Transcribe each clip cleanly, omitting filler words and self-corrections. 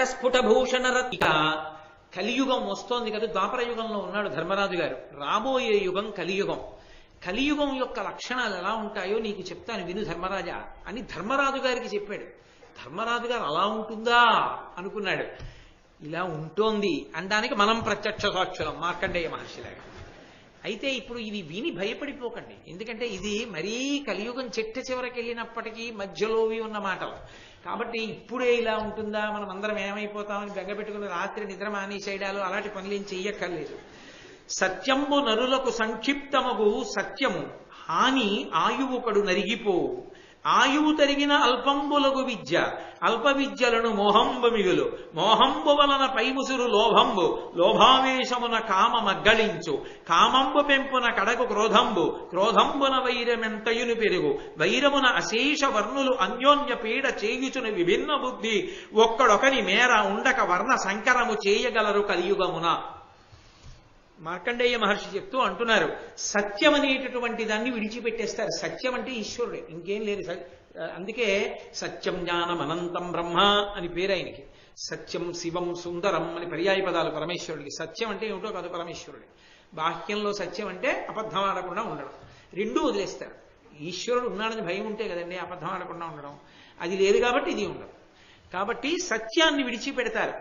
కరస్ఫుటభూషణ రతిక. కలియుగం వస్తోంది కదా, ద్వాపర యుగంలో ఉన్నాడు ధర్మరాజు గారు. రాబోయే యుగం కలియుగం. కలియుగం యొక్క లక్షణాలు ఎలా ఉంటాయో నీకు చెప్తాను విను ధర్మరాజా అని ధర్మరాజు గారికి చెప్పాడు. ధర్మరాజు గారు అలా ఉంటుందా అనుకున్నాడు. ఇలా ఉంటోంది అనడానికి మనం ప్రత్యక్ష సాక్షులం మార్కండేయ మహర్షిలాగా. అయితే ఇప్పుడు ఇది విని భయపడిపోకండి, ఎందుకంటే ఇది మరీ కలియుగం చెట్ట చివరికి వెళ్ళినప్పటికీ మధ్యలోవి ఉన్న మాటలు కాబట్టి ఇప్పుడే ఇలా ఉంటుందా, మనం అందరం ఏమైపోతామని బెంగపెట్టుకుని రాత్రి నిద్ర మానేసేయడాలు అలాంటి పనులు ఏం చెయ్యక్కర్లేదు. సత్యంబు నరులకు సంక్షిప్తమగు సత్యము హాని ఆయువు కడు నరిగిపోవు. ఆయువు తరిగిన అల్పంబులగు విద్య అల్ప విద్యలను మోహంబు మిగులు. మోహంబు వలన పైముసురు లోభంబు లోభావేశమున కామ మగ్గళించు. కామంబు పెంపున కడకు క్రోధంబు క్రోధంబున వైరమెంతయును పెరుగు. వైరమున అశేష వర్ణులు అన్యోన్య పీడ చేయుచున విభిన్న బుద్ధి. ఒక్కడొకని మేర ఉండక వర్ణ సంకరము చేయగలరు కలియుగమున. మార్కండేయ మహర్షి చెప్తూ అంటున్నారు, సత్యం అనేటటువంటి దాన్ని విడిచిపెట్టేస్తారు. సత్యం అంటే ఈశ్వరుడే, ఇంకేం లేదు. అందుకే సత్యం జ్ఞానం అనంతం బ్రహ్మ అని పేరు ఆయనకి. సత్యం శివం సుందరం అని పర్యాయ పదాలు పరమేశ్వరుడికి. సత్యం అంటే ఏమిటో కాదు పరమేశ్వరుడి. బాహ్యంలో సత్యం అంటే అబద్ధం ఆడకుండా ఉండడం. రెండూ వదిలేస్తారు. ఈశ్వరుడు ఉన్నాడని భయం ఉంటే కదండి అబద్ధం ఆడకుండా ఉండడం. అది లేదు కాబట్టి ఇది ఉండదు. కాబట్టి సత్యాన్ని విడిచిపెడతారు.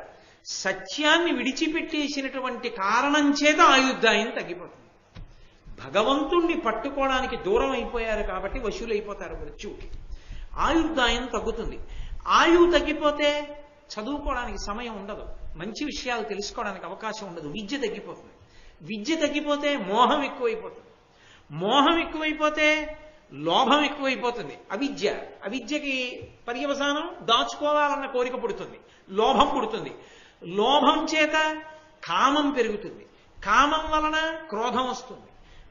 సత్యాన్ని విడిచిపెట్టేసినటువంటి కారణం చేత ఆయుద్ధాయం తగ్గిపోతుంది. భగవంతుణ్ణి పట్టుకోవడానికి దూరం అయిపోయారు కాబట్టి వశులైపోతారు మృత్యువుకి. ఆయుర్దాయం తగ్గుతుంది. ఆయువు తగ్గిపోతే చదువుకోవడానికి సమయం ఉండదు, మంచి విషయాలు తెలుసుకోవడానికి అవకాశం ఉండదు, విద్య తగ్గిపోతుంది. విద్య తగ్గిపోతే మోహం ఎక్కువైపోతుంది. మోహం ఎక్కువైపోతే లోభం ఎక్కువైపోతుంది. అవిద్యకి పర్యవసానం దాచుకోవాలన్న కోరిక పుడుతుంది, లోభం పుడుతుంది. లోభం చేత కామం పెరుగుతుంది. కామం వలన క్రోధం వస్తుంది.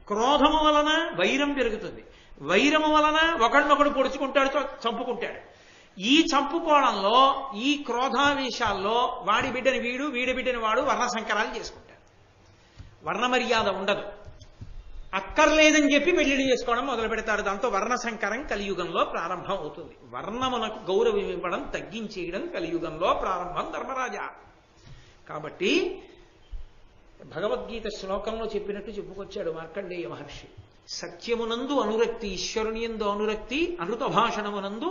క్రోధము వలన వైరం పెరుగుతుంది. వైరము వలన ఒకడినొకడు పొడుచుకుంటాడు, చంపుకుంటాడు. ఈ చంపుకోవడంలో ఈ క్రోధావేశాల్లో వాడి బిడ్డని వీడు, వీడి బిడ్డని వాడు వర్ణ సంకరాలు చేసుకుంటారు. వర్ణ మర్యాద ఉండదు. అక్కర్లేదని చెప్పి పెళ్లిళ్ళు చేసుకోవడం మొదలు పెడతారు. దాంతో వర్ణ సంకరం కలియుగంలో ప్రారంభం అవుతుంది. వర్ణమునకు గౌరవం ఇవ్వడం తగ్గించేయడం కలియుగంలో ప్రారంభం ధర్మరాజా. కాబట్టి భగవద్గీత శ్లోకంలో చెప్పినట్టు చెప్పుకొచ్చాడు మార్కండేయ మహర్షి. సత్యమునందు అనురక్తి, ఈశ్వరుని యందు అనురక్తి, అనృత భాషణమునందు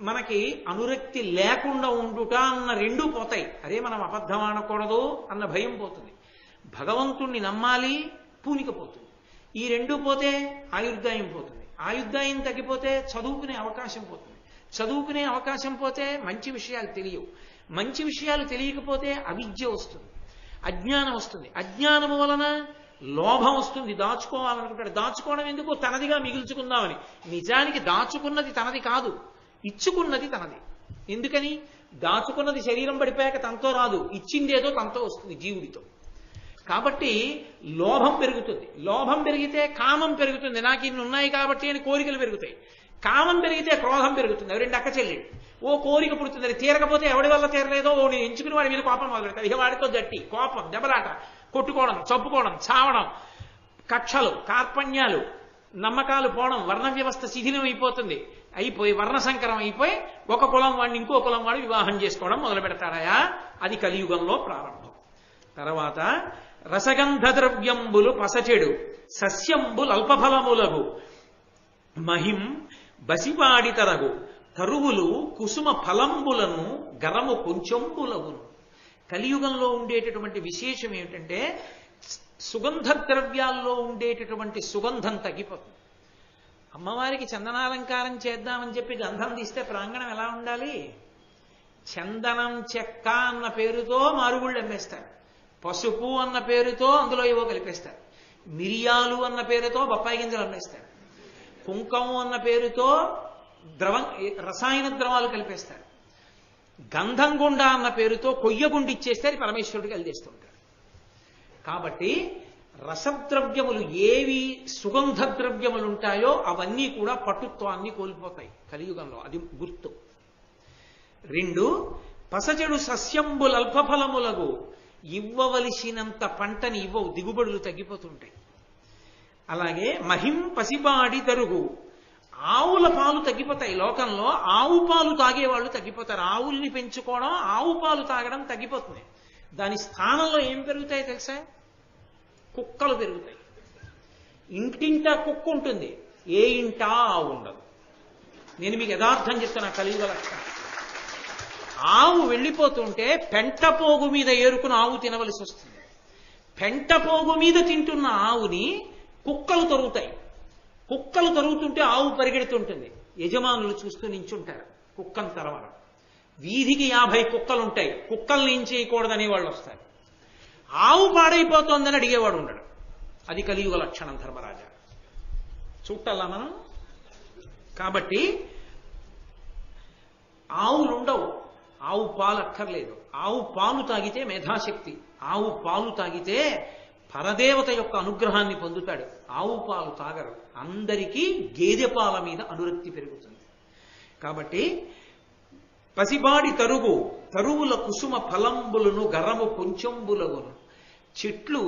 మనకి అనురక్తి లేకుండా ఉండుట అన్న రెండూ పోతాయి. అదే మనం అబద్ధం ఆడకూడదు అన్న భయం పోతుంది. భగవంతుణ్ణి నమ్మాలి, పూనిక పోతుంది. ఈ రెండూ పోతే ఆయుర్దాయం పోతుంది. ఆయుర్దాయం తగ్గిపోతే చదువుకునే అవకాశం పోతుంది. చదువుకునే అవకాశం పోతే మంచి విషయాలు తెలియవు. మంచి విషయాలు తెలియకపోతే అవిద్య వస్తుంది, అజ్ఞానం వస్తుంది. అజ్ఞానము వలన లోభం వస్తుంది, దాచుకోవాలనుకుంటాడు. దాచుకోవడం ఎందుకు? తనదిగా మిగుల్చుకుందామని. నిజానికి దాచుకున్నది తనది కాదు, ఇచ్చుకున్నది తనది. ఎందుకని? దాచుకున్నది శరీరం పడిపోయాక తనతో రాదు, ఇచ్చిందేదో తనతో వస్తుంది జీవుడితో. కాబట్టి లోభం పెరుగుతుంది. లోభం పెరిగితే కామం పెరుగుతుంది. నాకు ఇన్ని ఉన్నాయి కాబట్టి అని కోరికలు పెరుగుతాయి. కామం పెరిగితే క్రోధం పెరుగుతుంది. అవి రెండు అక్క చెల్లి. ఓ కోరిక పుడుతుంది, అది తీరకపోతే ఎవడి వల్ల తీరలేదో ఓ నేను ఎంచుకుని వాడి మీద కోపం మొదలు పెడతాను. ఇక వాడితో జట్టి, కోపం, దెబ్బలాట, కొట్టుకోవడం, చంపుకోవడం, చావడం, కక్షలు, కార్పణ్యాలు, నమ్మకాలు పోవడం, వర్ణ వ్యవస్థ శిథిలం అయిపోతుంది. అయిపోయి వర్ణ సంకరం అయిపోయి ఒక కులం వాడిని ఇంకో కులం వాడు వివాహం చేసుకోవడం మొదలు పెడతాడయా. అది కలియుగంలో ప్రారంభం. తర్వాత రసగంధ ద్రవ్యంబులు పసచెడు సస్యంబులు అల్పఫలములగు. మహిం బసివాడి తరగు తరువులు కుసుమ ఫలంబులను గరము కొంచెంబులగును. కలియుగంలో ఉండేటటువంటి విశేషం ఏమిటంటే సుగంధ ద్రవ్యాల్లో ఉండేటటువంటి సుగంధం తగ్గిపోతుంది. అమ్మవారికి చందనాలంకారం చేద్దామని చెప్పి గంధం తీస్తే ప్రాంగణం ఎలా ఉండాలి? చందనం చెక్క అన్న పేరుతో మారుగుళ్ళు అమ్మేస్తారు. పసుపు అన్న పేరుతో అందులో ఏవో కలిపేస్తారు. మిరియాలు అన్న పేరుతో బొప్పాయి గింజలు అమ్మేస్తారు. కుంకము అన్న పేరుతో రసాయన ద్రవాలు కలిపేస్తారు. గంధం గుండ అన్న పేరుతో కొయ్య గుండి ఇచ్చేస్తే అది పరమేశ్వరుడికి కలిదేస్తుంటారు. కాబట్టి రసద్రవ్యములు ఏవి సుగంధ ద్రవ్యములు ఉంటాయో అవన్నీ కూడా పటుత్వాన్ని కోల్పోతాయి కలియుగంలో. అది గుర్తు. రెండు, పసచెడు సస్యంబులు అల్పఫలములగు. ఇవ్వవలసినంత పంటని ఇవ్వవు, దిగుబడులు తగ్గిపోతుంటాయి. అలాగే మహిం పసిబాడి తరుగు. ఆవుల పాలు తగ్గిపోతాయి లోకంలో. ఆవు పాలు తాగేవాళ్ళు తగ్గిపోతారు. ఆవుల్ని పెంచుకోవడం, ఆవు పాలు తాగడం తగ్గిపోతుంది. దాని స్థానంలో ఏం పెరుగుతాయి తెలుసా? కుక్కలు పెరుగుతాయి. ఇంటింటా కుక్క ఉంటుంది, ఏ ఇంటా ఆవు ఉండదు. నేను మీకు యథార్థం చెప్తున్నా, కలియుగ లక్షణం. ఆవు వెళ్ళిపోతుంటే పెంటపోగు మీద ఏరుకుని ఆవు తినవలసి వస్తుంది. పెంటపోగు మీద తింటున్న ఆవుని కుక్కలు తరుగుతాయి. కుక్కలు తరుగుతుంటే ఆవు పరిగెడుతుంటుంది. యజమానులు చూస్తూ నించుంటారు కుక్కను తరవడం. వీధికి 50 కుక్కలుంటాయి, కుక్కల్ని ఏం చేయకూడదనే వాళ్ళు వస్తారు. ఆవు పాడైపోతోందని అడిగేవాడు ఉండడు. అది కలియుగ లక్షణం ధర్మరాజా. చూడాలా మనం? కాబట్టి ఆవులుండవు, ఆవు పాలు అక్కర్లేదు. ఆవు పాలు తాగితే మేధాశక్తి, ఆవు పాలు తాగితే పరదేవత యొక్క అనుగ్రహాన్ని పొందుతాడు. ఆవు పాలు తాగరు. అందరికీ గేదె పాల మీద అనురక్తి పెరుగుతుంది. కాబట్టి పసిబాడి తరుగు తరువుల కుసుమ ఫలంబులను గరము కొంచెంబులగును. చెట్లు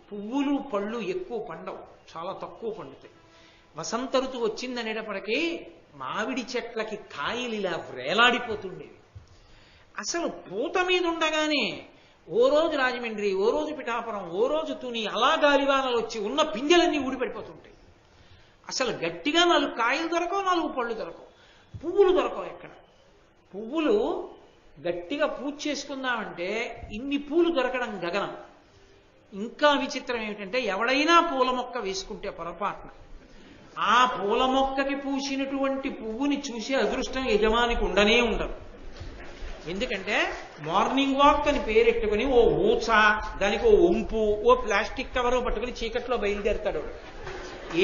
పువ్వులు పళ్ళు ఎక్కువ పండవు, చాలా తక్కువ పండుతాయి. వసంత ఋతువు వచ్చిందనేటప్పటికీ మామిడి చెట్లకి కాయలు ఇలా వేలాడిపోతుండేవి. అసలు పూత మీద ఉండగానే ఓ రోజు రాజమండ్రి, ఓ రోజు పిఠాపురం, ఓ రోజు తుని, అలా గాలివానలు వచ్చి ఉన్న పిందెలన్నీ ఊడిపడిపోతుంటాయి. అసలు గట్టిగా 4 కాయలు దొరకవు, 4 పళ్ళు దొరకవు, పువ్వులు దొరకవు. ఎక్కడ పువ్వులు గట్టిగా పూజ చేసుకుందామంటే ఇన్ని పూలు దొరకడం గగనం. ఇంకా విచిత్రం ఏమిటంటే, ఎవడైనా పూల మొక్క వేసుకుంటే పొరపాటున ఆ పూల మొక్కకి పూసినటువంటి పువ్వుని చూసే అదృష్టం యజమానికి ఉండనే ఉండదు. ఎందుకంటే మార్నింగ్ వాక్ అని పేరెట్టుకుని ఓ ఊచ, దానికి ఓ వంపు, ఓ ప్లాస్టిక్ కవరు పట్టుకుని చీకట్లో బయలుదేరుతాడు.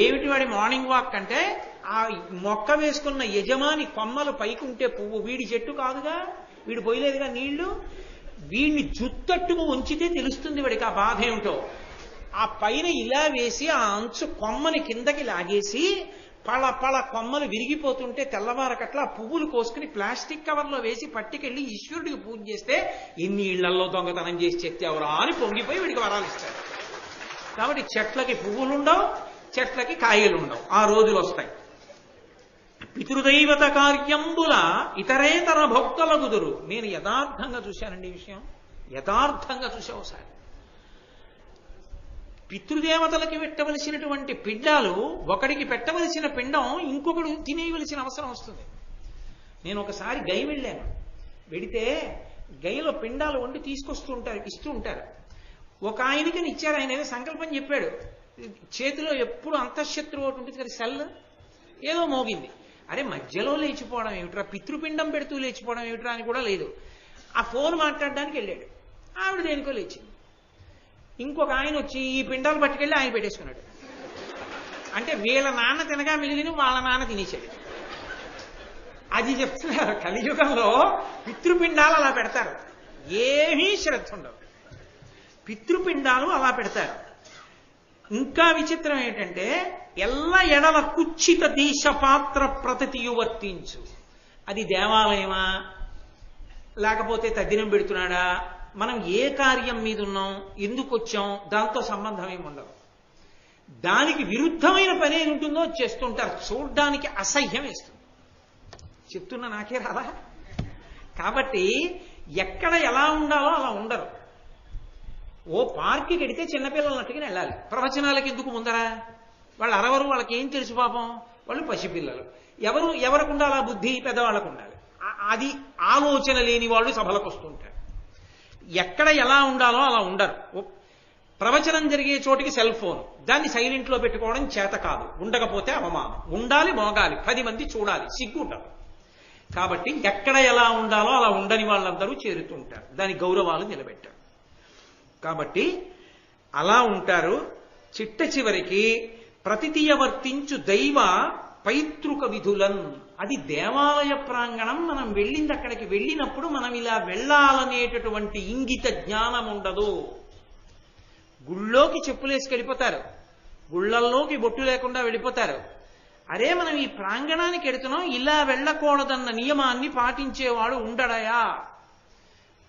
ఏమిటి వాడి మార్నింగ్ వాక్ అంటే, ఆ మొక్క వేసుకున్న యజమాని కొమ్మలు పైకుంటే పువ్వు, వీడి చెట్టు కాదుగా, వీడు పోయలేదుగా నీళ్లు, వీడిని జుత్తట్టుకు ఉంచితే తెలుస్తుంది వాడికి ఆ బాధ ఏమిటో. ఆ పైన ఇలా వేసి ఆ అంచు కొమ్మని కిందకి లాగేసి పళ పళ కొమ్మలు విరిగిపోతుంటే తెల్లవారకట్లా పువ్వులు కోసుకుని ప్లాస్టిక్ కవర్లో వేసి పట్టుకెళ్ళి ఈశ్వరుడికి పూజ చేస్తే ఇన్ని ఇళ్లలో దొంగతనం చేసి చెత్తేవరా అని పొంగిపోయి వీడికి వరాలు ఇస్తారు. కాబట్టి చెట్లకి పువ్వులుండవు, చెట్లకి కాయలుండవు, ఆ రోజులు వస్తాయి. పితృదైవత కార్యంబుల ఇతరేతర భక్తుల గుదురు. నేను యథార్థంగా చూశానండి ఈ విషయం, యథార్థంగా చూసా. ఒకసారి పితృదేవతలకి పెట్టవలసినటువంటి పిండాలు ఒకడికి పెట్టవలసిన పిండం ఇంకొకడు తినేయవలసిన అవసరం వస్తుంది. నేను ఒకసారి గై వెళ్ళాను. వెడితే గైలో పిండాలు వండి తీసుకొస్తూ ఉంటారు, ఇస్తూ ఉంటారు. ఒక ఆయనకి ఇచ్చారు. ఆయన ఏదో సంకల్పం చెప్పాడు. చేతిలో ఎప్పుడు అంతఃశత్రువు ఒకటి ఉంటుంది కదా, సెల్ ఏదో మోగింది. అరే మధ్యలో లేచిపోవడం ఏమిట్రా, పితృపిండం పెడుతూ లేచిపోవడం ఏమిట్రా అని కూడా లేదు. ఆ ఫోన్ మాట్లాడడానికి వెళ్ళాడు. ఆవిడ దేనికో లేచింది. ఇంకొక ఆయన వచ్చి ఈ పిండాలు పట్టుకెళ్ళి ఆయన పెట్టేసుకున్నాడు. అంటే వీళ్ళ నాన్న తినగా మిగిలిన వాళ్ళ నాన్న తినేసాడు. అది చెప్తున్నారు, కలియుగంలో పితృపిండాలు అలా పెడతారు. ఏమీ శ్రద్ధ ఉండవు, పితృపిండాలు అలా పెడతారు. ఇంకా విచిత్రం ఏంటంటే, ఎల్ల ఎడల కుచ్చిత దేశ పాత్ర ప్రతియు వర్తించు. అది దేవాలయమా లేకపోతే తద్దినం పెడుతున్నాడా, మనం ఏ కార్యం మీద ఉన్నాం, ఎందుకు వచ్చాం, దాంతో సంబంధం ఏమి ఉండదు. దానికి విరుద్ధమైన పని ఏమి ఉంటుందో చేస్తుంటారు. చూడ్డానికి అసహ్యం వేస్తుంది. చెప్తున్నా నాకే రాదా? కాబట్టి ఎక్కడ ఎలా ఉండాలో అలా ఉండరు. ఓ పార్క్కి వెడితే చిన్నపిల్లలు అట్టుకుని వెళ్ళాలి. ప్రవచనాలకు ఎందుకు ముందరా? వాళ్ళు అరవరు, వాళ్ళకి ఏం తెలుసు పాపం, వాళ్ళు పసిపిల్లలు. ఎవరికి ఉండాలి ఆ బుద్ధి? పెద్దవాళ్ళకు ఉండాలి. అది ఆలోచన లేని వాళ్ళు సభలకు వస్తుంటారు. ఎక్కడ ఎలా ఉండాలో అలా ఉండరు. ప్రవచనం జరిగే చోటికి సెల్ ఫోన్, దాన్ని సైలెంట్లో పెట్టుకోవడం చేత కాదు, ఉండకపోతే అవమానం. ఉండాలి, మోగాలి, 10 మంది చూడాలి, సిగ్గు ఉండదు. కాబట్టి ఎక్కడ ఎలా ఉండాలో అలా ఉండని వాళ్ళందరూ చేరుతుంటారు, దాని గౌరవాలు నిలబెట్టారు. కాబట్టి అలా ఉంటారు. చిట్ట చివరికి ప్రతితీయ వర్తించు దైవ పైతృక విధులన్. అది దేవాలయ ప్రాంగణం. మనం వెళ్ళింది అక్కడికి వెళ్ళినప్పుడు మనం ఇలా వెళ్ళాలనేటటువంటి ఇంగిత జ్ఞానం ఉండదు. గుళ్ళోకి చెప్పులేసి వెళ్ళిపోతారు, గుళ్ళల్లోకి బొట్టు లేకుండా వెళ్ళిపోతారు. అరే మనం ఈ ప్రాంగణానికి వెడుతున్నాం, ఇలా వెళ్ళకూడదన్న నియమాన్ని పాటించేవాడు ఉండడయా?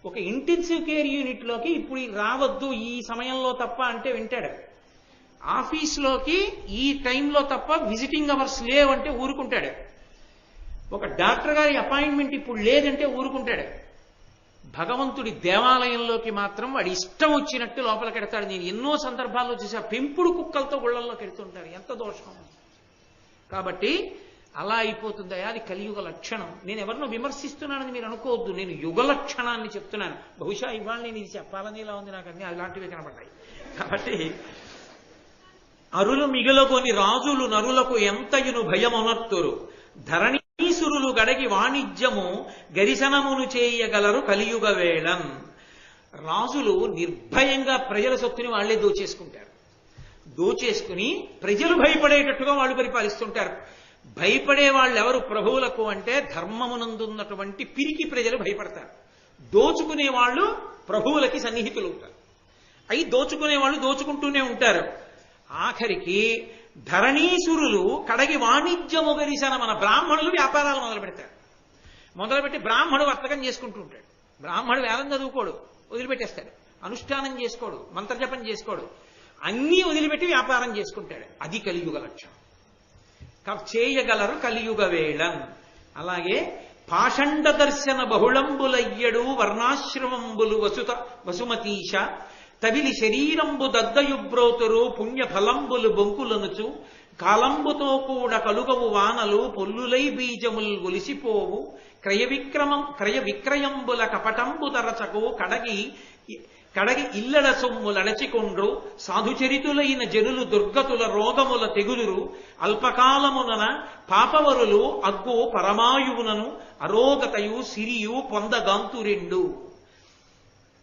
ఒక ఇంటెన్సివ్ కేర్ యూనిట్లోకి ఇప్పుడు రావద్దు ఈ సమయంలో తప్ప అంటే వింటాడు. ఆఫీస్లోకి ఈ టైంలో తప్ప విజిటింగ్ అవర్స్ లేవంటే ఊరుకుంటాడు. ఒక డాక్టర్ గారి అపాయింట్మెంట్ ఇప్పుడు లేదంటే ఊరుకుంటాడు. భగవంతుడి దేవాలయంలోకి మాత్రం వాడి ఇష్టం వచ్చినట్టు లోపలికి ఎడతాడు. నేను ఎన్నో సందర్భాల్లో చూసా, పెంపుడు కుక్కలతో గుళ్ళల్లోకి ఎడుతుంటారు. ఎంత దోషం! కాబట్టి అలా అయిపోతుందయా, అది కలియుగ లక్షణం. నేను ఎవరినో విమర్శిస్తున్నానని మీరు అనుకోవద్దు, నేను యుగ లక్షణాన్ని చెప్తున్నాను. బహుశా ఇవాళ నేను ఇది చెప్పాలని ఇలా ఉంది, నాకు అన్ని అలాంటివి కనపడ్డాయి. కాబట్టి అరులు మిగులగొని రాజులు నరులకు ఎంతయును భయమునర్తురు, ధరణీసురులు గడగి వాణిజ్యము గరిశనమును చేయగలరు కలియుగ వేళన్. రాజులు నిర్భయంగా ప్రజల సొత్తుని వాళ్లే దోచేసుకుంటారు. దోచేసుకుని ప్రజలు భయపడేటట్టుగా వాళ్ళు పరిపాలిస్తుంటారు. భయపడే వాళ్ళు ఎవరు ప్రభువులకు అంటే ధర్మమునందున్నటువంటి పిరికి ప్రజలు భయపడతారు. దోచుకునే వాళ్ళు ప్రభువులకి సన్నిహితులు ఉంటారు. అయి దోచుకునే వాళ్ళు దోచుకుంటూనే ఉంటారు. ఆఖరికి ధరణీసురులు కడగి వాణిజ్యము గరిసన, మన బ్రాహ్మణులు వ్యాపారాలు మొదలు పెడతారు. మొదలుపెట్టి బ్రాహ్మణుడు వర్తకం చేసుకుంటూ ఉంటాడు. బ్రాహ్మణుడు వేదం చదువుకోడు, వదిలిపెట్టేస్తాడు. అనుష్ఠానం చేసుకోడు, మంత్రజపం చేసుకోడు, అన్నీ వదిలిపెట్టి వ్యాపారం చేసుకుంటాడు. అది కలియుగ లక్ష్యం. చేయగలరు కలియుగ వేళం. అలాగే పాషండ దర్శన బహుళంబులయ్యడు వర్ణాశ్రమంబులు వసుమతీశ, తవిలి శరీరంబు దద్దయుబ్రోతురు పుణ్య ఫలంబులు బొంకులనుచు, కాలంబుతో కూడా కలుగవు వానలు పొల్లులై బీజములు ఒలిసిపోవు, క్రయ విక్రయంబుల కపటంబు తరచకు కడగి ఇల్లడ సొమ్ములడచికొండ్రు, సాధుచరితులైన జనులు దుర్గతుల రోగముల తెగుదురు, అల్పకాలమునన పాపవరులు అగ్గు పరమాయువునను అరోగతయు సిరియు పొందగాంతురెండు.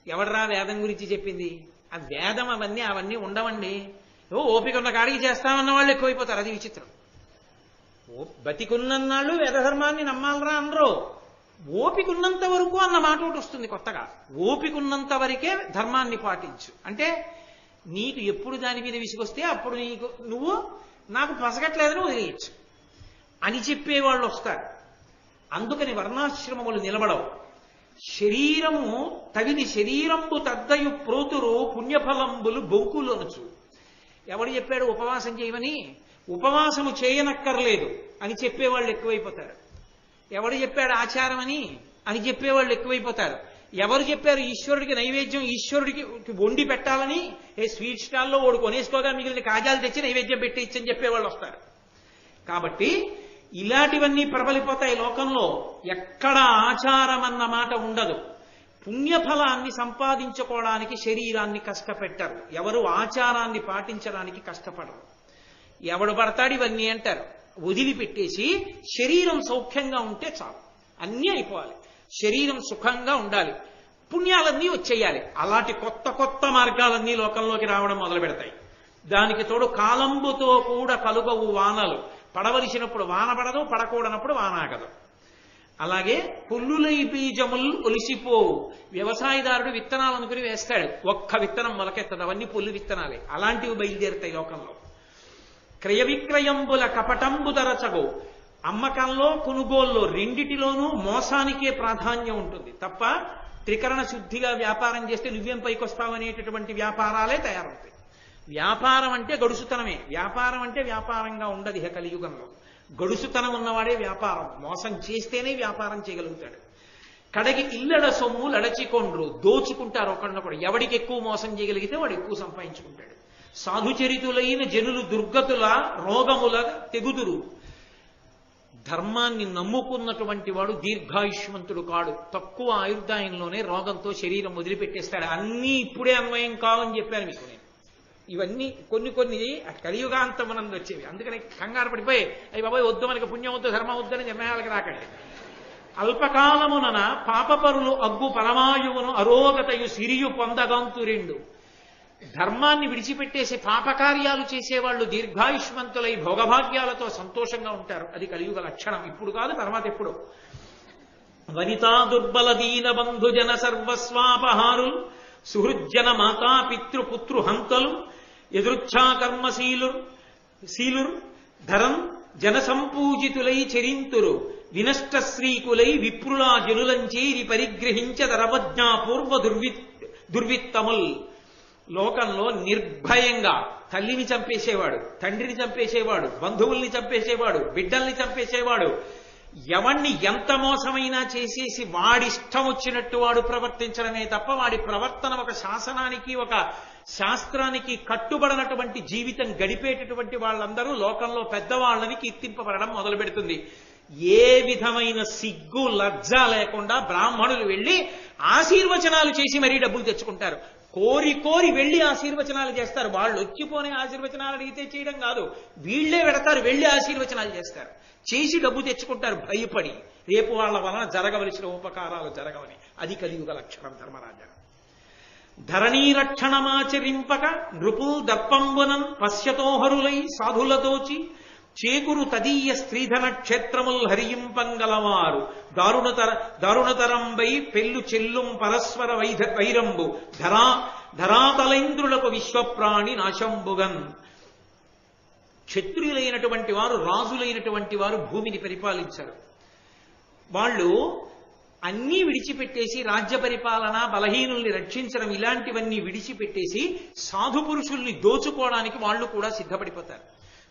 ఎవడరా వేదం గురించి చెప్పింది? ఆ వేదం అవన్నీ ఉండవండి. ఓపిక ఉన్న కాడికి చేస్తామన్న వాళ్ళు ఎక్కువైపోతారు. అది విచిత్రం. బతికున్నన్నాళ్ళు వేదధర్మాన్ని నమ్మాలరా అనరు. ఓపికున్నంత వరకు అన్న మాట ఒకటి వస్తుంది కొత్తగా. ఓపికున్నంత వరకే ధర్మాన్ని పాటించు అంటే, నీకు ఎప్పుడు దాని మీద విసుగొస్తే అప్పుడు నువ్వు నాకు పసగట్లేదని వదిలేయచ్చు అని చెప్పేవాళ్ళు వస్తారు. అందుకని వర్ణాశ్రమములు నిలబడవు. శరీరము తగిలి శరీరంబు తద్దయు ప్రోతురు పుణ్యఫలంబులు బొంకులొనచు. ఎవడు చెప్పాడు ఉపవాసం చేయమని? ఉపవాసము చేయనక్కర్లేదు అని చెప్పేవాళ్ళు ఎక్కువైపోతారు. ఎవడు చెప్పాడు ఆచారం అని చెప్పేవాళ్ళు ఎక్కువైపోతారు. ఎవరు చెప్పారు ఈశ్వరుడికి నైవేద్యం ఈశ్వరుడికి వండి పెట్టాలని? స్వీట్ స్టాల్లో ఓడి కొనేసుకోగా మిగిలిన కాజాలు తెచ్చి నైవేద్యం పెట్టించని చెప్పేవాళ్ళు వస్తారు. కాబట్టి ఇలాంటివన్నీ ప్రబలిపోతాయి లోకంలో. ఎక్కడ ఆచారం అన్న మాట ఉండదు. పుణ్యఫలాన్ని సంపాదించుకోవడానికి శరీరాన్ని కష్టపెట్టరు. ఎవరు ఆచారాన్ని పాటించడానికి కష్టపడరు. ఎవడు పడతాడు ఇవన్నీ అంటారు. వదిలిపెట్టేసి శరీరం సౌఖ్యంగా ఉంటే చాలు, అన్నీ అయిపోవాలి. శరీరం సుఖంగా ఉండాలి, పుణ్యాలన్నీ వచ్చేయాలి. అలాంటి కొత్త కొత్త మార్గాలన్నీ లోకంలోకి రావడం మొదలు పెడతాయి. దానికి తోడు కాలంబుతో కూడా కలుగవు వానలు. పడవలసినప్పుడు వాన పడదు, పడకూడనప్పుడు వాన ఆగదు. అలాగే పుల్లులై బీజములు ఒలిసిపోవు. వ్యవసాయదారుడు విత్తనాలు అనుకుని వేస్తాడు, ఒక్క విత్తనం మొలకెత్తదు, అవన్నీ పుల్లు విత్తనాలే. అలాంటివి బయలుదేరుతాయి లోకంలో. క్రయ విక్రయంబుల కపటంబు తరచగు. అమ్మకంలో కొనుగోల్లో రెండిటిలోనూ మోసానికే ప్రాధాన్యం ఉంటుంది తప్ప త్రికరణ శుద్ధిగా వ్యాపారం చేస్తే నువ్వేం పైకొస్తావనేటటువంటి వ్యాపారాలే తయారవుతాయి. వ్యాపారం అంటే గడుసుతనమే. వ్యాపారం అంటే వ్యాపారంగా ఉండదు ఇహ కలియుగంలో. గడుసుతనం ఉన్నవాడే వ్యాపారం. మోసం చేస్తేనే వ్యాపారం చేయగలుగుతాడు. కడగి ఇల్లడ సొమ్ము లడచికొండ్రు. దోచుకుంటారు ఒకరినొకడు. ఎవడికి ఎక్కువ మోసం చేయగలిగితే వాడు ఎక్కువ సంపాదించుకుంటాడు. సాధుచరితులైన జనులు దుర్గతుల రోగముల తెగుదురు. ధర్మాన్ని నమ్ముకున్నటువంటి వాడు దీర్ఘాయుష్మంతుడు కాడు. తక్కువ ఆయుర్దాయంలోనే రోగంతో శరీరం వదిలిపెట్టేస్తాడు. అన్నీ ఇప్పుడే అన్వయం కావని చెప్పాను మీకు నేను. ఇవన్నీ కొన్ని కలియుగాంతమనందు వచ్చేవి. అందుకని కంగారు పడిపోయి అయ్యి బాబాయ్ వద్దు, మనకి పుణ్యం వద్దు, ధర్మం వద్దని నిర్ణయాలకు రాకండి. అల్పకాలమునన పాపపరులు అగ్గు పరమాయువును అరోగతయు సిరియు పొందగంతురెండు. ధర్మాన్ని విడిచిపెట్టేసి పాపకార్యాలు చేసేవాళ్ళు దీర్ఘాయుష్మంతులై భోగభాగ్యాలతో సంతోషంగా ఉంటారు. అది కలియుగ లక్షణం. ఇప్పుడు కాదు, తర్వాత ఎప్పుడు. వనితా దుర్బల దీన బంధుజన సర్వస్వాపహారులు సుహృజ్జన మాతా పితృపుత్రు హంతలు ఎదురుచ్ఛాకర్మశీలుర్ ధరం జనసంపూజితులై చరింతురు వినష్ట శ్రీకులై విప్రులా జనులంచేరి పరిగ్రహించదరవజ్ఞాపూర్వ దుర్విత్తముల్. లోకంలో నిర్భయంగా తల్లిని చంపేసేవాడు, తండ్రిని చంపేసేవాడు, బంధువుల్ని చంపేసేవాడు, బిడ్డల్ని చంపేసేవాడు, ఎవణ్ణి ఎంత మోసమైనా చేసేసి వాడిష్టం వచ్చినట్టు వాడు ప్రవర్తించడమే తప్ప వాడి ప్రవర్తన ఒక శాసనానికి ఒక శాస్త్రానికి కట్టుబడినటువంటి జీవితం గడిపేటటువంటి వాళ్ళందరూ లోకంలో పెద్దవాళ్ళని కీర్తింపబడడం మొదలు పెడుతుంది. ఏ విధమైన సిగ్గు లజ్జ లేకుండా బ్రాహ్మణులు వెళ్ళి ఆశీర్వచనాలు చేసి మరీ డబ్బులు తెచ్చుకుంటారు. కోరి కోరి వెళ్ళి ఆశీర్వచనాలు చేస్తారు. వాళ్ళు వచ్చిపోనే ఆశీర్వచనాలు అడిగితే చేయడం కాదు, వీళ్లే పెడతారు, వెళ్ళి ఆశీర్వచనాలు చేస్తారు, చేసి డబ్బు తెచ్చుకుంటారు భయపడి, రేపు వాళ్ళ వలన జరగవలసిన ఉపకారాలు జరగవని. అది కలియుగ లక్షణం ధర్మరాజ. ధరణీ రక్షణమాచరింపక నృపుల్ దర్పంబునన్ పశ్యతోహరులై సాధులదోచి చేకురు తదీయ స్త్రీధన క్షేత్రముల్ హరియింపంగలవారు దారుణతరంబై పెళ్ళు చెల్లుం పరస్పర వైరంబు ధరాతలేంద్రులకు విశ్వప్రాణి నాశంబుగన్. క్షత్రియులైనటువంటి వారు, రాజులైనటువంటి వారు భూమిని పరిపాలించారు. వాళ్ళు అన్నీ విడిచిపెట్టేసి రాజ్య పరిపాలన, బలహీనుల్ని రక్షించడం ఇలాంటివన్నీ విడిచిపెట్టేసి సాధు పురుషుల్ని దోచుకోవడానికి వాళ్ళు కూడా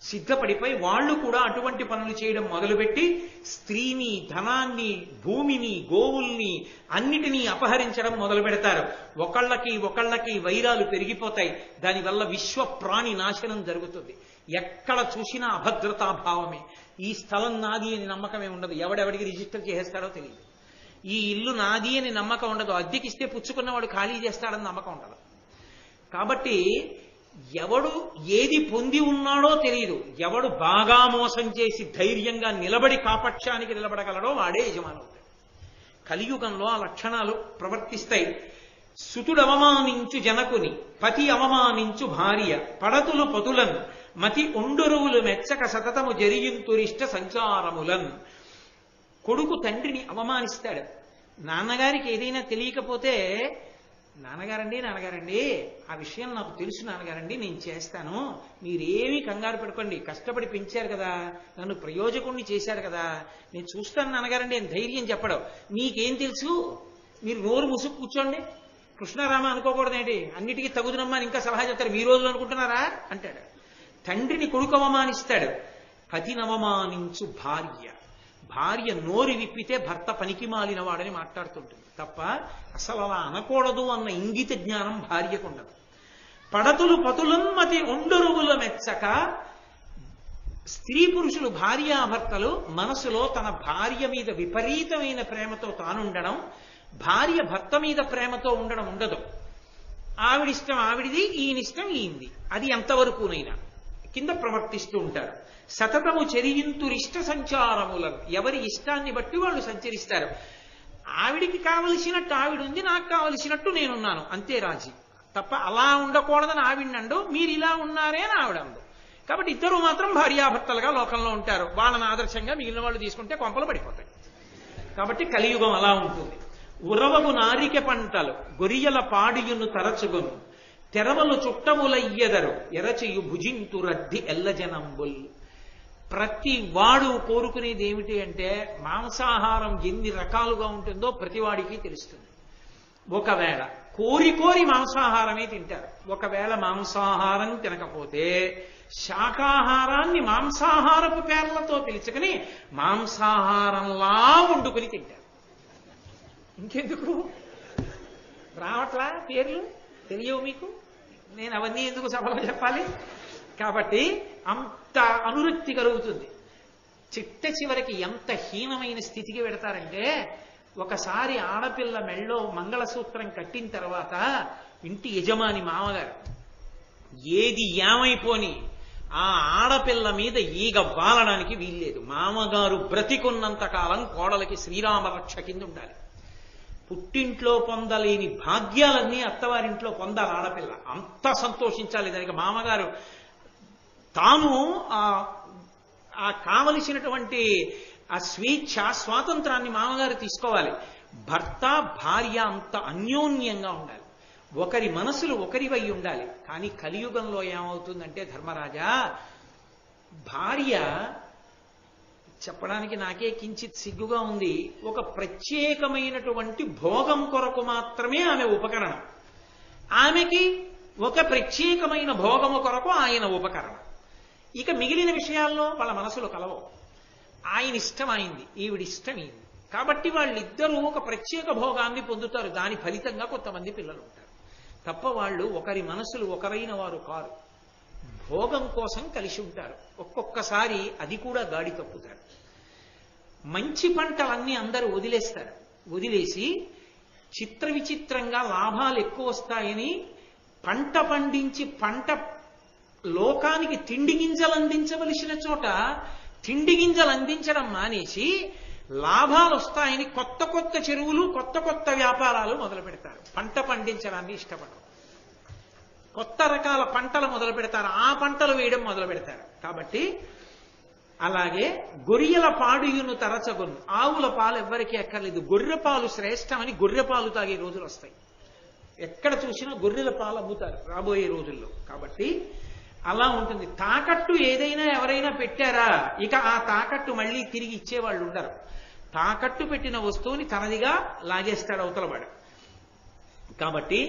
సిద్ధపడిపోయి వాళ్ళు కూడా అటువంటి పనులు చేయడం మొదలుపెట్టి స్త్రీని, ధనాన్ని, భూమిని, గోవుల్ని అన్నిటినీ అపహరించడం మొదలు పెడతారు. ఒకళ్ళకి వైరాలు పెరిగిపోతాయి. దానివల్ల విశ్వ ప్రాణి నాశనం జరుగుతుంది. ఎక్కడ చూసినా అభద్రతాభావమే. ఈ స్థలం నాది అని నమ్మకమే ఉండదు. ఎవడెవడికి రిజిస్టర్ చేసేస్తాడో తెలియదు. ఈ ఇల్లు నాది అని నమ్మకం ఉండదు. అద్దెకిస్తే పుచ్చుకున్నవాడు ఖాళీ చేస్తాడని నమ్మకం ఉండదు. కాబట్టి ఎవడు ఏది పొంది ఉన్నాడో తెలియదు. ఎవడు బాగా మోసం చేసి ధైర్యంగా నిలబడి కాపక్షానికి నిలబడగలడో వాడే యజమానవుతాడు. కలియుగంలో ఆ లక్షణాలు ప్రవర్తిస్తాయి. సుతుడు అవమానించు జనకుని, పతి అవమానించు భార్య, పడతులు పతులన్ మతి ఒండరువులు మెచ్చక సతతము జరిగింతురిష్ట సంచారములన్. కొడుకు తండ్రిని అవమానిస్తాడు. నాన్నగారికి ఏదైనా తెలియకపోతే, నాన్నగారండి ఆ విషయం నాకు తెలుసు నాన్నగారండి, నేను చేస్తాను, మీరేమీ కంగారు పడుకోండి, కష్టపడి పెంచారు కదా, నన్ను ప్రయోజకుణ్ణి చేశారు కదా, నేను చూస్తాను నాన్నగారండి అని ధైర్యం చెప్పడం. నీకేం తెలుసు, మీరు నోరు ముసుగు కూర్చోండి, కృష్ణారామ అనుకోకూడదేంటి, అన్నిటికీ తగుదునమ్మని ఇంకా సలహా చెప్తారు, మీ రోజులు అనుకుంటున్నారా అంటాడు. తండ్రిని కొడుకు అవమానిస్తాడు. పతినవమానించు భార్య నోరు విప్పితే భర్త పనికి మాలిన వాడని మాట్లాడుతుంటుంది తప్ప అసలు అలా అనకూడదు అన్న ఇంగిత జ్ఞానం భార్యకు ఉండదు. పడతులు పతులన్మతి ఒండరువుల మెచ్చక. స్త్రీ పురుషులు భార్యాభర్తలు మనసులో తన భార్య మీద విపరీతమైన ప్రేమతో తానుండడం, భార్య భర్త మీద ప్రేమతో ఉండడం ఉండదు. ఆవిడిష్టం ఆవిడిది, ఈయనిష్టం ఈయంది, అది ఎంతవరకునైనా కింద ప్రవర్తిస్తూ ఉంటారు. సతతము చెరియింతురిష్ట సంచారములను, ఎవరి ఇష్టాన్ని బట్టి వాళ్ళు సంచరిస్తారు. ఆవిడికి కావలసినట్టు ఆవిడుంది, నాకు కావలసినట్టు నేనున్నాను, అంతే రాజీ. తప్ప అలా ఉండకూడదని ఆవిడండు, మీరు ఇలా ఉన్నారే అని ఆవిడండు. కాబట్టి ఇద్దరు మాత్రం భార్యాభర్తలుగా లోకంలో ఉంటారు. వాళ్ళని ఆదర్శంగా మిగిలిన వాళ్ళు తీసుకుంటే కొంపలు పడిపోతాయి. కాబట్టి కలియుగం అలా ఉంటుంది. ఉరవగు నారిక పంటలు గొరియల పాడియును తరచుగును, తెరవలు చుట్టములయ్యెదరు ఎరచియు భుజింతు రద్ది ఎల్లజనంబుల్. ప్రతి వాడు కోరుకునేది ఏమిటి అంటే, మాంసాహారం ఎన్ని రకాలుగా ఉంటుందో ప్రతివాడికి తెలుస్తుంది. ఒకవేళ కోరి మాంసాహారమే తింటారు. ఒకవేళ మాంసాహారం తినకపోతే శాకాహారాన్ని మాంసాహారపు పేర్లతో పిలుచుకుని మాంసాహారంలా వండుకుని తింటారు. ఇంకెందుకు రావట్లా పేర్లు తెలియవు మీకు, నేను అవన్నీ ఎందుకు సభలో చెప్పాలి? కాబట్టి అంత అనురక్తి కలుగుతుంది. చివరికి ఎంత హీనమైన స్థితికి పెడతారంటే, ఒకసారి ఆడపిల్ల మెళ్ళో మంగళసూత్రం కట్టిన తర్వాత ఇంటి యజమాని మామగారు ఏది ఏమైపోని ఆ ఆడపిల్ల మీద ఈగ వాలడానికి వీల్లేదు. మామగారు బ్రతికున్నంత కాలం కోడలకి శ్రీరామ రక్ష కింద ఉండాలి. పుట్టింట్లో పొందలేని భాగ్యాలన్నీ అత్తవారింట్లో పొందాలి ఆడపిల్ల. అంత సంతోషించాలి. దానికి మామగారు తాను ఆ కావలసినటువంటి ఆ స్వేచ్ఛ, స్వాతంత్రాన్ని మామగారు తీసుకోవాలి. భర్త భార్య అంత అన్యోన్యంగా ఉండాలి. ఒకరి మనసులు ఒకరివై ఉండాలి. కానీ కలియుగంలో ఏమవుతుందంటే ధర్మరాజా, భార్య చెప్పడానికి నాకే కించిత్ సిగ్గుగా ఉంది, ఒక ప్రత్యేకమైనటువంటి భోగం కొరకు మాత్రమే ఆమె ఉపకరణం. ఆమెకి ఒక ప్రత్యేకమైన భోగము కొరకు ఆయన ఉపకరణం. ఇక మిగిలిన విషయాల్లో వాళ్ళ మనసులు కలవవు. ఆయన ఇష్టం అయింది, ఈవిడిష్టం అయింది. కాబట్టి వాళ్ళిద్దరూ ఒక ప్రత్యేక భోగాన్ని పొందుతారు. దాని ఫలితంగా కొంతమంది పిల్లలు ఉంటారు తప్ప వాళ్ళు ఒకరి మనసులు ఒకరైన వారు కారు. భోగం కోసం కలిసి ఉంటారు. ఒక్కొక్కసారి అది కూడా గాడి తప్పుతారు. మంచి పంటలన్నీ అందరూ వదిలేస్తారు. వదిలేసి చిత్ర విచిత్రంగా లాభాలు ఎక్కువ వస్తాయని పంట పండించి పంట లోకానికి తిండి గింజలు అందించవలసిన చోట తిండి గింజలు అందించడం మానేసి లాభాలు వస్తాయని కొత్త కొత్త చెరువులు కొత్త కొత్త వ్యాపారాలు మొదలు పెడతారు. పంట పండించడాన్ని ఇష్టపడరు. కొత్త రకాల పంటలు మొదలు పెడతారు. ఆ పంటలు వేయడం మొదలు పెడతారు. కాబట్టి అలాగే గొర్రెల పాడుయును తరచగొను. ఆవుల పాలు ఎవ్వరికీ ఎక్కర్లేదు. గొర్రె పాలు శ్రేష్టమని గొర్రె పాలు తాగే రోజులు వస్తాయి. ఎక్కడ చూసినా గొర్రెల పాలు అమ్ముతారు రాబోయే రోజుల్లో. కాబట్టి అలా ఉంటుంది. తాకట్టు ఏదైనా ఎవరైనా పెట్టారా, ఇక ఆ తాకట్టు మళ్ళీ తిరిగి ఇచ్చేవాళ్ళు ఉండరు. తాకట్టు పెట్టిన వస్తువుని తనదిగా లాగేస్తాడు అవతలవాడు. కాబట్టి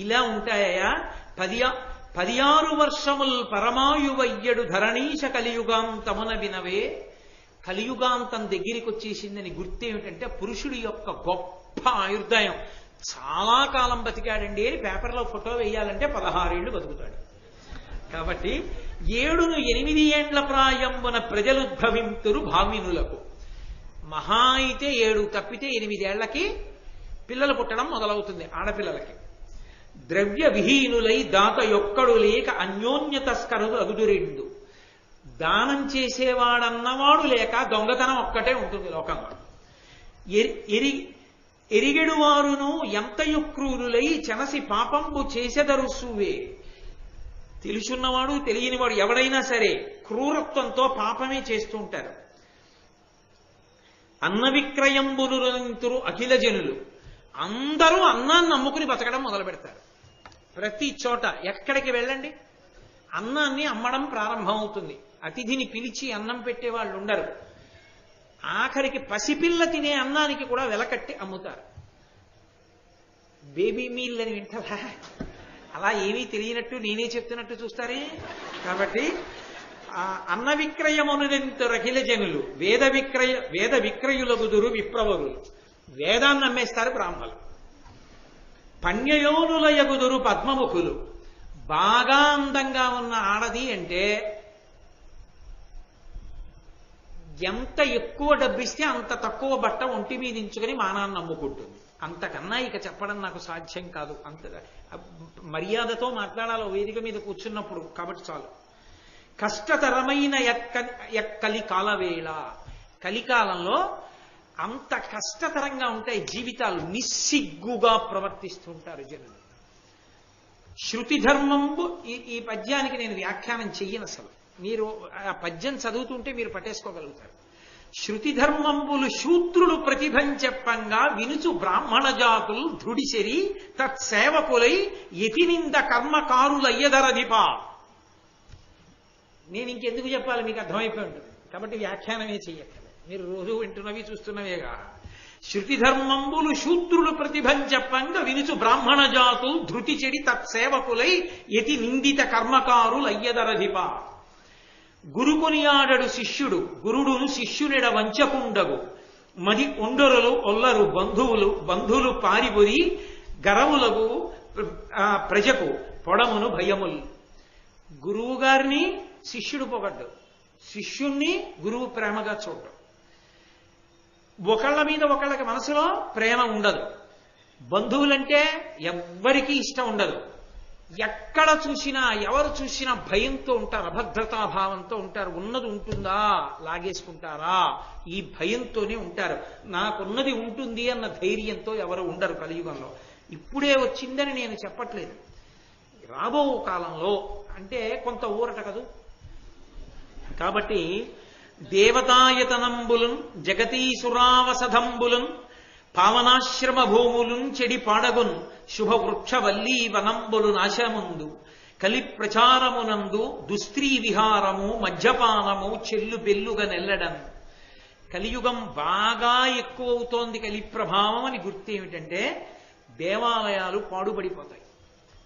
ఇలా ఉంటాయా 16 వర్షముల్ పరమాయువయ్యడు ధరణీశ కలియుగాంతమున వినవే. కలియుగాంతం దగ్గరికి వచ్చేసిందని గుర్తేమిటంటే పురుషుడి యొక్క గొప్ప ఆయుర్దాయం. చాలా కాలం బతికాడండి అని పేపర్లో ఫోటో వేయాలంటే 16 ఏళ్లు బతుకుతాడు. కాబట్టి 7-8 ఏండ్ల ప్రాయంబున ప్రజలుద్భవింతురు భావినులకు. మహా అయితే 7 తప్పితే 8 ఏళ్లకి పిల్లలు పుట్టడం మొదలవుతుంది ఆడపిల్లలకి. ద్రవ్య విహీనులై దాత యొక్కడు లేక అన్యోన్య తస్కరులు అగుదురెండు. దానం చేసేవాడన్నవాడు లేక దొంగతనం ఒక్కటే ఉంటుంది లోకంలో. ఎరిగెడు వారును ఎంత యుక్రూరులై చెనసి పాపంబు చేసెదరు సువే. తెలుసున్నవాడు తెలియనివాడు ఎవడైనా సరే క్రూరత్వంతో పాపమే చేస్తూ ఉంటారు. అన్న విక్రయంబులు అఖిల జనులు అందరూ అన్నాన్ని నమ్ముకుని బతకడం మొదలు పెడతారు. ప్రతి చోట ఎక్కడికి వెళ్ళండి అన్నాన్ని అమ్మడం ప్రారంభమవుతుంది. అతిథిని పిలిచి అన్నం పెట్టే వాళ్ళు ఉండరు. ఆఖరికి పసిపిల్ల తినే అన్నానికి కూడా వెలకట్టి అమ్ముతారు. బేబీ మీల్ అని వింటారా? అలా ఏమీ తెలియనట్టు నేనే చెప్తున్నట్టు చూస్తారే. కాబట్టి అన్న విక్రయమునంత రకిల జనులు వేద విక్రయులగుదురు విప్రవరులు. వేదాన్ని అమ్మేస్తారు బ్రాహ్మలు. పణ్యయోనులయగుదురు పద్మముఖులు. బాగా అందంగా ఉన్న ఆడది అంటే ఎంత ఎక్కువ డబ్బిస్తే అంత తక్కువ బట్ట ఒంటి మీద ఇంచుకొని మానాన్ని అమ్ముకుంటుంది. అంతకన్నా ఇక చెప్పడం నాకు సాధ్యం కాదు. అంత మర్యాదతో మాట్లాడాలి వేదిక మీద కూర్చున్నప్పుడు. కాబట్టి చాలు. కష్టతరమైన ఎక్కలి కాలవేళ. కలికాలంలో అంత కష్టతరంగా ఉంటాయి జీవితాలు. నిస్సిగ్గుగా ప్రవర్తిస్తుంటారు జనులు. శృతి ధర్మంబు ఈ పద్యానికి నేను వ్యాఖ్యానం చెయ్యను అసలు. మీరు ఆ పద్యం చదువుతుంటే మీరు పట్టేసుకోగలుగుతారు. శృతి ధర్మంబులు శూద్రులు ప్రతిభం చెప్పంగా వినుచు బ్రాహ్మణ జాతులు ధృడిసెరి తత్సేవకులై యతినింద కర్మకారులయ్యదరధిప. నేను ఇంకెందుకు చెప్పాలి, మీకు అర్థమైపోయి ఉంటుంది. కాబట్టి వ్యాఖ్యానమే చెయ్యక్కర్లేదు. మీరు రోజు వింటున్నవి చూస్తున్నవేగా. శృతి ధర్మంబులు శూద్రులు ప్రతిభం చెప్పంగా వినుచు బ్రాహ్మణ జాతులు ధృతి చెడి తత్సేవకులై యతి నిందిత కర్మకారులయ్యదరధిప. గురుకొనియాడడు శిష్యుడు గురుడును శిష్యునిడ వంచకుండగు. మది ఒండరులు ఒల్లరు బంధువులు పారిబొరి గరవులకు ప్రజకు పొడమును భయములు. గురువు గారిని శిష్యుడు పొగడ్డు, శిష్యుణ్ణి గురువు ప్రేమగా చూడడం. ఒకళ్ళ మీద ఒకళ్ళకి మనసులో ప్రేమ ఉండదు. బంధువులంటే ఎవ్వరికీ ఇష్టం ఉండదు. ఎక్కడ చూసినా ఎవరు చూసినా భయంతో ఉంటారు, అభద్రతాభావంతో ఉంటారు. ఉన్నది ఉంటుందా లాగేసుకుంటారా ఈ భయంతోనే ఉంటారు. నాకున్నది ఉంటుంది అన్న ధైర్యంతో ఎవరు ఉండరు కలియుగంలో. ఇప్పుడే వచ్చిందని నేను చెప్పట్లేదు. రాబో కాలంలో అంటే కొంత ఊరట కదూ. కాబట్టి దేవతాయతనంబులున్ జగతీసురావసధంబులున్ పావనాశ్రమ భూములున్ చెడి పాడగున్ శుభవృక్షవల్లీ వనంబులు నాశముందు కలి ప్రచారమునందు దుస్త్రీ విహారము మద్యపానము చెల్లు బెల్లుగా నెల్లడం. కలియుగం బాగా ఎక్కువ అవుతోంది కలి ప్రభావం అని గుర్తేమిటంటే దేవాలయాలు పాడుపడిపోతాయి.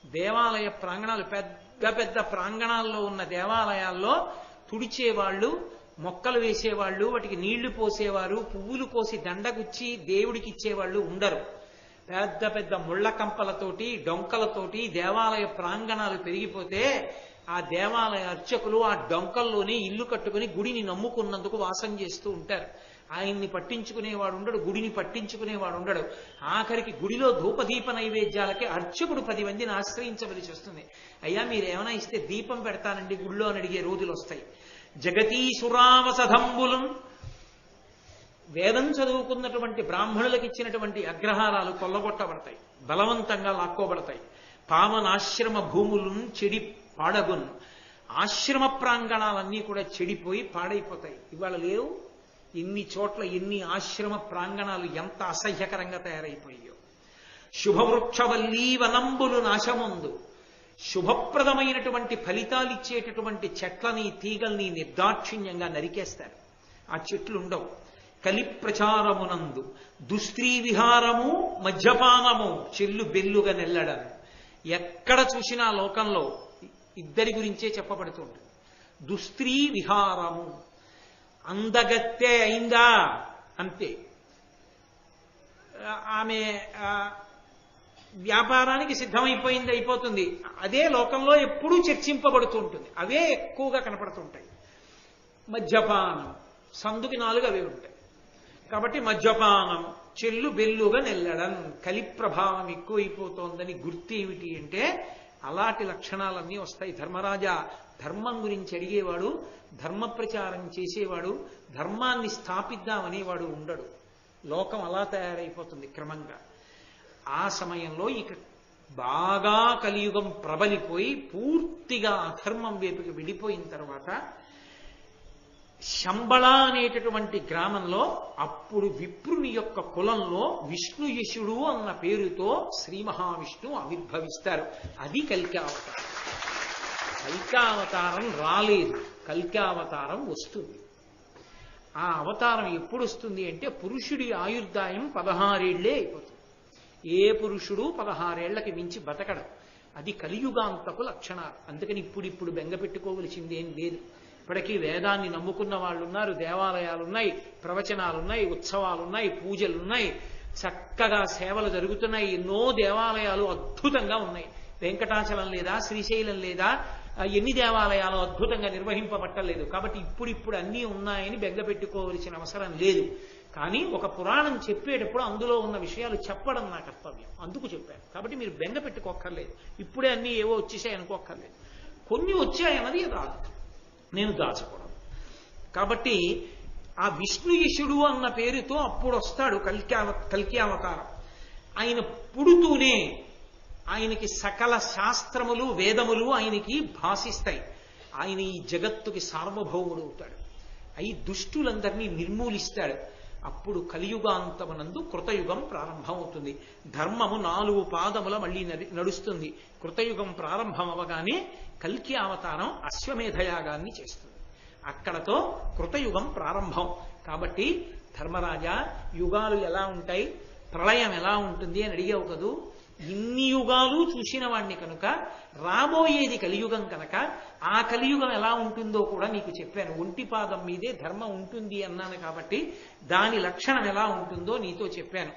దేవాలయ ప్రాంగణాలు పెద్ద పెద్ద ప్రాంగణాల్లో ఉన్న దేవాలయాల్లో తుడిచేవాళ్ళు, మొక్కలు వేసేవాళ్ళు, వాటికి నీళ్లు పోసేవారు, పువ్వులు కోసి దండగుచ్చి దేవుడికి ఇచ్చేవాళ్ళు ఉండరు. పెద్ద పెద్ద ముళ్ళ కంపలతోటి డొంకలతోటి దేవాలయ ప్రాంగణాలు పెరిగిపోతే ఆ దేవాలయ అర్చకులు ఆ డొంకల్లోనే ఇల్లు కట్టుకుని గుడిని నమ్ముకున్నందుకు వాసం చేస్తూ ఉంటారు. ఆయన్ని పట్టించుకునేవాడు ఉండడు, గుడిని పట్టించుకునేవాడు ఉండడు. ఆఖరికి గుడిలో ధూపదీప నైవేద్యాలకి అర్చకుడు 10 మందిని ఆశ్రయించవలసి వస్తుంది. అయ్యా మీరేమైనా ఇస్తే దీపం పెడతానండి గుళ్ళో అని అడిగే రోజులు వస్తాయి. జగతీసురావసధంబులం, వేదం చదువుకున్నటువంటి బ్రాహ్మణులకు ఇచ్చినటువంటి అగ్రహారాలు కొల్లగొట్టబడతాయి, బలవంతంగా లాక్కోబడతాయి. పావనాశ్రమ భూములను చెడి పాడగున్, ఆశ్రమ ప్రాంగణాలన్నీ కూడా చెడిపోయి పాడైపోతాయి. ఇవాళ లేవు. ఎన్ని చోట్ల ఎన్ని ఆశ్రమ ప్రాంగణాలు ఎంత అసహ్యకరంగా తయారైపోయాయో. శుభవృక్షవల్లీ వనంబులు నాశముందు, శుభప్రదమైనటువంటి ఫలితాలిచ్చేటటువంటి చెట్లని తీగల్ని నిర్దాక్షిణ్యంగా నరికేస్తారు. ఆ చెట్లు ఉండవు. కలి ప్రచారమునందు దుస్త్రీ విహారము మద్యపానము చెల్లు బెల్లుగా నెల్లడను. ఎక్కడ చూసినా లోకంలో ఇద్దరి గురించే చెప్పబడుతుంటుంది. దుస్త్రీ విహారము, అందగత్తె అయిందా అంతే, ఆమె వ్యాపారానికి సిద్ధమైపోయింది అయిపోతుంది. అదే లోకంలో ఎప్పుడూ చర్చింపబడుతూ ఉంటుంది. అవే ఎక్కువగా కనపడుతుంటాయి. మద్యపానం, సందుకి 4 అవే ఉంటాయి. కాబట్టి మద్యపానం, చెల్లు బెల్లుగా నెల్లడం, కలి ప్రభావం ఎక్కువైపోతోందని గుర్తు ఏమిటి అంటే అలాంటి లక్షణాలన్నీ వస్తాయి. ధర్మరాజా, ధర్మం గురించి అడిగేవాడు, ధర్మ ప్రచారం చేసేవాడు, ధర్మాన్ని స్థాపిద్దామనేవాడు ఉండడు. లోకం అలా తయారైపోతుంది క్రమంగా. ఆ సమయంలో ఇక బాగా కలియుగం ప్రబలిపోయి పూర్తిగా అధర్మం వైపుకి వెళ్ళిపోయిన తర్వాత శంబళ అనేటటువంటి గ్రామంలో అప్పుడు విప్రుని యొక్క కులంలో విష్ణుయశుడు అన్న పేరుతో శ్రీ మహావిష్ణువు ఆవిర్భవిస్తారు. అది కల్కావతారం. కల్కావతారం రాలేదు, కల్కావతారం వస్తుంది. ఆ అవతారం ఎప్పుడు వస్తుంది అంటే పురుషుడి ఆయుర్దాయం 16 ఏళ్లే అయిపోతుంది. ఏ పురుషుడు 16 ఏళ్లకి మించి బతకడం. అది కలియుగాంతపు లక్షణాలు. అందుకని ఇప్పుడు బెంగ పెట్టుకోవలసింది ఏం లేదు. ఇప్పటికీ వేదాన్ని నమ్ముకున్న వాళ్ళు ఉన్నారు, దేవాలయాలున్నాయి, ప్రవచనాలున్నాయి, ఉత్సవాలున్నాయి, పూజలున్నాయి, చక్కగా సేవలు జరుగుతున్నాయి. ఎన్నో దేవాలయాలు అద్భుతంగా ఉన్నాయి. వెంకటాచలం లేదా, శ్రీశైలం లేదా, ఎన్ని దేవాలయాలు అద్భుతంగా నిర్వహింపబట్టలేదు. కాబట్టి ఇప్పుడు అన్నీ ఉన్నాయని బెంగ పెట్టుకోవలసిన అవసరం లేదు. కానీ ఒక పురాణం చెప్పేటప్పుడు అందులో ఉన్న విషయాలు చెప్పడం నా కర్తవ్యం, అందుకు చెప్పాను. కాబట్టి మీరు బెంగ పెట్టుకోక్కర్లేదు. ఇప్పుడే అన్నీ ఏవో వచ్చేసాయి అనుకోక్కర్లేదు. కొన్ని వచ్చాయన్నది రాదు, నేను దాచకూడదు. కాబట్టి ఆ విష్ణుయశుడు అన్న పేరుతో అప్పుడు వస్తాడు కల్కి అవతారం. ఆయన పుడుతూనే ఆయనకి సకల శాస్త్రములు వేదములు ఆయనకి భాషిస్తాయి. ఆయన ఈ జగత్తుకి సార్వభౌముడు అవుతాడు. అయి దుష్టులందరినీ నిర్మూలిస్తాడు. అప్పుడు కలియుగాంతమునందు కృతయుగం ప్రారంభమవుతుంది. ధర్మము 4 పాదముల మళ్ళీ నడుస్తుంది. కృతయుగం ప్రారంభం అవగానే కల్కి అవతారం అశ్వమేధయాగాన్ని చేస్తుంది. అక్కడతో కృతయుగం ప్రారంభం. కాబట్టి ధర్మరాజా, యుగాలు ఎలా ఉంటాయి, ప్రళయం ఎలా ఉంటుంది అని అడిగావు కదూ. ఇన్ని యుగాలు చూసిన వాణ్ణి కనుక రాబోయేది కలియుగం కనుక ఆ కలియుగం ఎలా ఉంటుందో కూడా నీకు చెప్పాను. ఒంటి పాదం మీదే ధర్మం ఉంటుంది అన్నాను కాబట్టి దాని లక్షణం ఎలా ఉంటుందో నీతో చెప్పాను.